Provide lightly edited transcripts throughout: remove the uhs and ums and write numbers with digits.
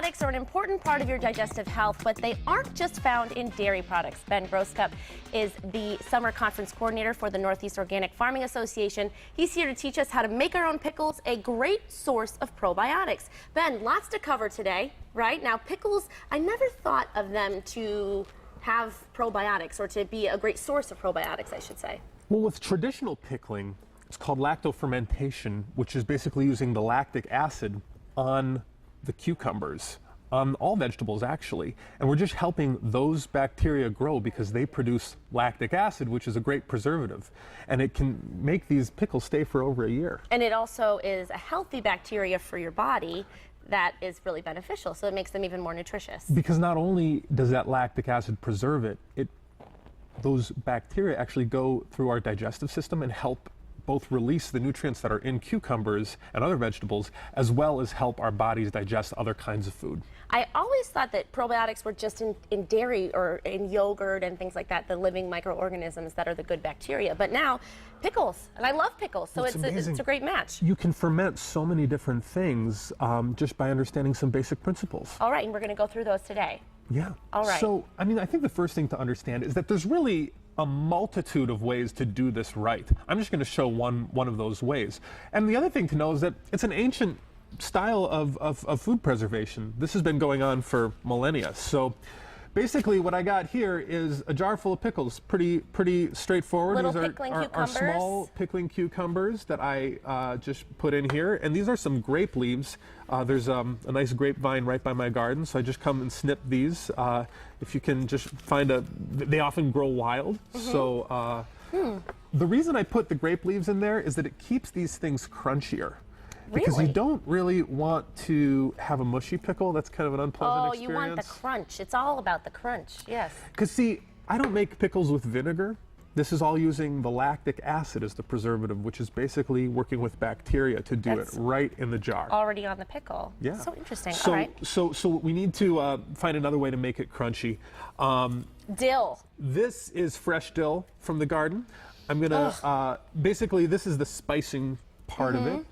Probiotics are an important part of your digestive health, but they aren't just found in dairy products. Ben Groscup is the summer conference coordinator for the Northeast Organic Farming Association. He's here to teach us how to make our own pickles, a great source of probiotics. Ben, lots to cover today, right? Now, pickles, I never thought of them to have probiotics, or to be a great source of probiotics, I should say. Well, with traditional pickling, it's called lacto fermentation, which is basically using the lactic acid on the cucumbers, on all vegetables actually, and we're just helping those bacteria grow because they produce lactic acid, which is a great preservative, and it can make these pickles stay for over a year. And it also is a healthy bacteria for your body that is really beneficial, so it makes them even more nutritious. Because not only does that lactic acid preserve it, those bacteria actually go through our digestive system and help both release the nutrients that are in cucumbers and other vegetables, as well as help our bodies digest other kinds of food. I always thought that probiotics were just in dairy or in yogurt and things like that, the living microorganisms that are the good bacteria. But now, pickles, and I love pickles, so it's a great match. You can ferment so many different things just by understanding some basic principles. All right, and we're going to go through those today. Yeah. All right. So, I mean, I think the first thing to understand is that there's really a multitude of ways to do this right. I'm just going to show one of those ways. And the other thing to know is that it's an ancient style of food preservation. This has been going on for millennia. So basically what I got here is a jar full of pickles. Pretty straightforward. Little these pickling are cucumbers. Small pickling cucumbers that I just put in here. And these are some grape leaves. There's a nice grapevine right by my garden, so I just come and snip these. If you can just find they often grow wild. So the reason I put the grape leaves in there is that it keeps these things crunchier. Because you don't really want to have a mushy pickle. That's kind of an unpleasant experience. Oh, you want the crunch. It's all about the crunch, yes. Because see, I don't make pickles with vinegar. This is all using the lactic acid as the preservative, which is basically working with bacteria to do it right in the jar. Already on the pickle. Yeah. So interesting. So, all right. So we need to find another way to make it crunchy. Dill. This is fresh dill from the garden. I'm gonna basically, this is the spicing part of it.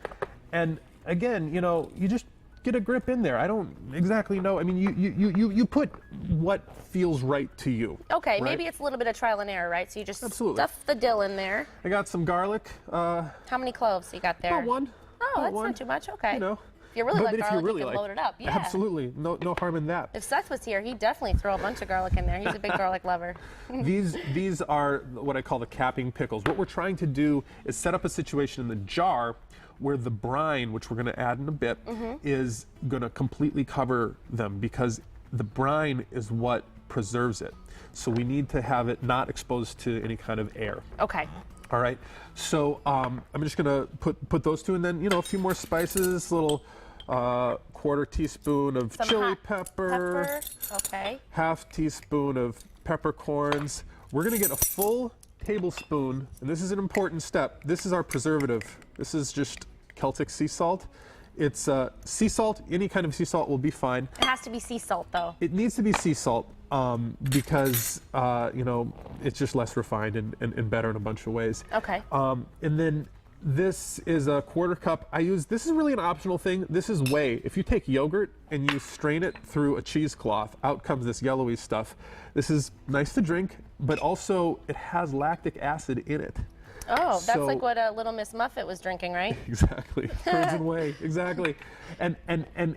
And again, you know, you just get a grip in there. I don't exactly know. I mean, you put what feels right to you. Okay, right? Maybe it's a little bit of trial and error, right? So you just stuff the dill in there. I got some garlic. How many cloves you got there? About one. Oh, that's not too much. Okay. You know. If you really like garlic, you can load it up. Yeah. Absolutely. No harm in that. If Seth was here, he'd definitely throw a bunch of garlic in there. He's a big garlic lover. These are what I call the capping pickles. What we're trying to do is set up a situation in the jar where the brine, which we're going to add in a bit, is going to completely cover them, because the brine is what preserves it. So we need to have it not exposed to any kind of air. Okay. All right. So I'm just going to put those two, and then, you know, a few more spices, a little quarter teaspoon of chili pepper. Okay. Half teaspoon of peppercorns. We're going to get a full tablespoon, and this is an important step. This is our preservative. This is just Celtic sea salt. It's sea salt. Any kind of sea salt will be fine. It has to be sea salt, though. It needs to be sea salt because you know, it's just less refined and better in a bunch of ways. Okay. And then this is a quarter cup. This is really an optional thing. This is whey. If you take yogurt and you strain it through a cheesecloth, out comes this yellowy stuff. This is nice to drink, but also it has lactic acid in it. Oh, that's like what Little Miss Muffet was drinking, right? Exactly. Curds and whey, exactly. And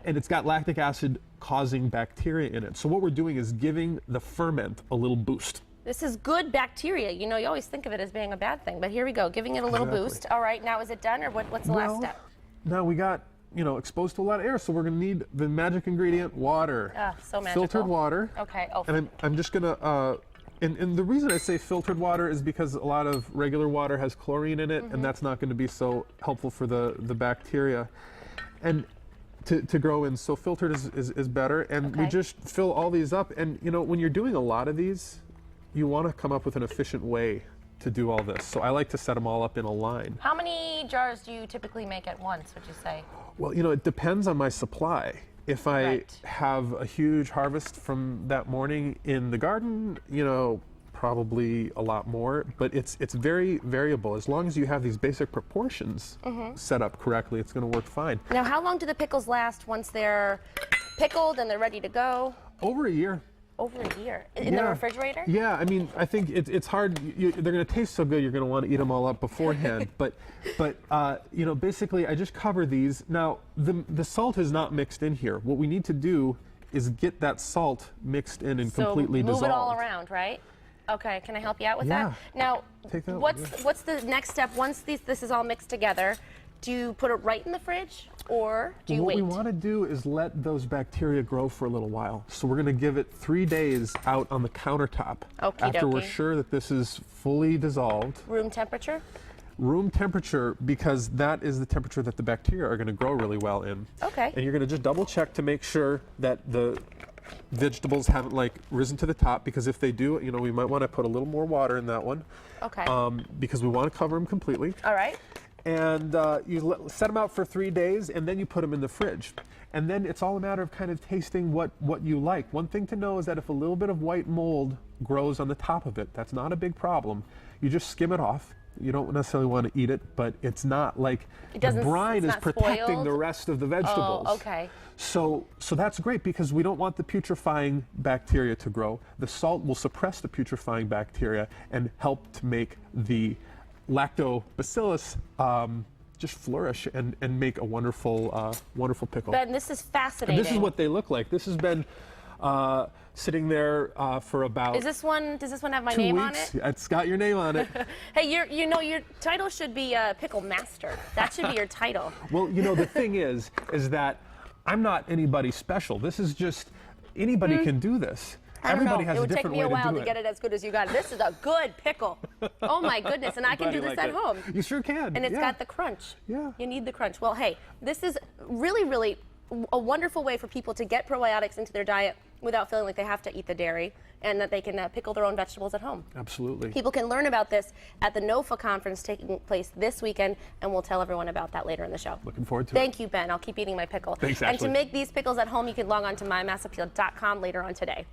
it's got lactic acid causing bacteria in it. So what we're doing is giving the ferment a little boost. This is good bacteria. You know, you always think of it as being a bad thing, but here we go, giving it a little boost. All right, now is it done, or what's the last step? Now we got, you know, exposed to a lot of air, so we're going to need the magic ingredient, water. So magical. Filtered water. Okay. And I'm just going to, and the reason I say filtered water is because a lot of regular water has chlorine in it, and that's not going to be so helpful for the bacteria and to grow in. So filtered is better, and we just fill all these up. And you know, when you're doing a lot of these, you want to come up with an efficient way to do all this. So I like to set them all up in a line. How many jars do you typically make at once, would you say? Well, you know, it depends on my supply. If I have a huge harvest from that morning in the garden, you know, probably a lot more, but it's very variable. As long as you have these basic proportions set up correctly, it's going to work fine. Now, how long do the pickles last once they're pickled and they're ready to go. Over a year. Over a year in the refrigerator? Yeah, I mean, I think it's hard. They're going to taste so good, you're going to want to eat them all up beforehand. but you know, basically, I just cover these. Now, the salt is not mixed in here. What we need to do is get that salt mixed in and completely dissolved. Move it all around, right? Okay, can I help you out with that? Now, what's the next step once this is all mixed together? Do you put it right in the fridge, or do you wait? What we want to do is let those bacteria grow for a little while. So we're going to give it 3 days out on the countertop after we're sure that this is fully dissolved. Room temperature? Room temperature, because that is the temperature that the bacteria are going to grow really well in. Okay. And you're going to just double check to make sure that the vegetables haven't like risen to the top, because if they do, you know, we might want to put a little more water in that one. Okay. Because we want to cover them completely. All right. And you set them out for 3 days, and then you put them in the fridge. And then it's all a matter of kind of tasting what you like. One thing to know is that if a little bit of white mold grows on the top of it, that's not a big problem. You just skim it off. You don't necessarily want to eat it, but it's not like the brine is protecting the rest of the vegetables. Oh, okay. So that's great, because we don't want the putrefying bacteria to grow. The salt will suppress the putrefying bacteria and help to make the lactobacillus just flourish and make a wonderful wonderful pickle. Ben, this is fascinating. And this is what they look like. This has been sitting there for about. Does this one have my 2 name weeks. on it? It's got your name on it. Hey, your title should be Pickle Master. That should be your title. Well, you know, the thing is that I'm not anybody special. This is just anybody can do this. Everybody has a different way to do it. It would take me a while to get it as good as you got it. This is a good pickle. Oh my goodness, and I can do this at home. You sure can. And it's got the crunch. Yeah. You need the crunch. Well, hey, this is really, really a wonderful way for people to get probiotics into their diet without feeling like they have to eat the dairy, and that they can pickle their own vegetables at home. Absolutely. People can learn about this at the NOFA conference taking place this weekend, and we'll tell everyone about that later in the show. Looking forward to it. Thank you, Ben. I'll keep eating my pickle. Thanks, Ashley. And to make these pickles at home, you can log on to mymassappeal.com later on today.